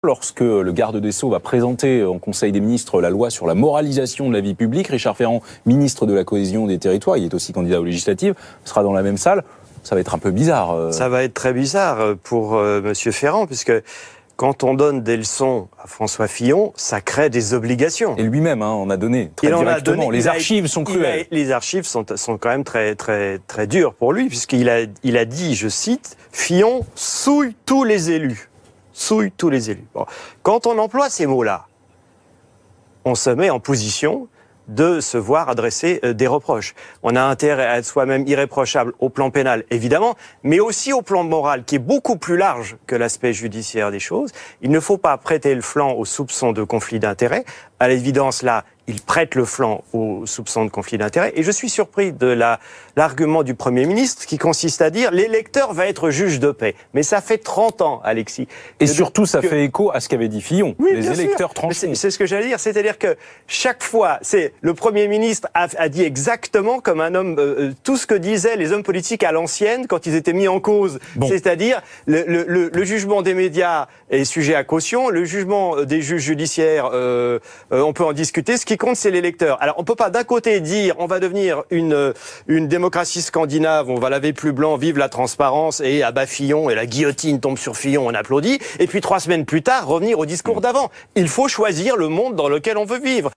Lorsque le garde des Sceaux va présenter en Conseil des ministres la loi sur la moralisation de la vie publique, Richard Ferrand, ministre de la Cohésion des Territoires, il est aussi candidat aux législatives, sera dans la même salle. Ça va être un peu bizarre. Ça va être très bizarre pour Monsieur Ferrand, puisque quand on donne des leçons à François Fillon, ça crée des obligations. Et lui-même en a donné très directement. Les archives sont cruelles. Les archives sont quand même très, très, très dures pour lui, puisqu'il a dit, je cite, « Fillon souille tous les élus ». Souille tous les élus. Bon. Quand on emploie ces mots-là, on se met en position de se voir adresser des reproches. On a intérêt à être soi-même irréprochable au plan pénal, évidemment, mais aussi au plan moral, qui est beaucoup plus large que l'aspect judiciaire des choses. Il ne faut pas prêter le flanc aux soupçons de conflit d'intérêts. À l'évidence, là, il prête le flanc aux soupçons de conflit d'intérêts. Et je suis surpris de l'argument du Premier ministre qui consiste à dire « l'électeur va être juge de paix ». Mais ça fait 30 ans, Alexis. Et surtout, ça fait écho à ce qu'avait dit Fillon. Oui, les électeurs trancheront. C'est ce que j'allais dire. C'est-à-dire que chaque fois, le Premier ministre a dit exactement comme un homme, tout ce que disaient les hommes politiques à l'ancienne quand ils étaient mis en cause. Bon. C'est-à-dire le jugement des médias est sujet à caution, le jugement des juges judiciaires, on peut en discuter. Ce qui compte, c'est l'électeur. Alors, on peut pas d'un côté dire on va devenir une démocratie scandinave, on va laver plus blanc, vive la transparence, et abat Fillon, et la guillotine tombe sur Fillon, on applaudit, et puis 3 semaines plus tard, revenir au discours d'avant. Il faut choisir le monde dans lequel on veut vivre.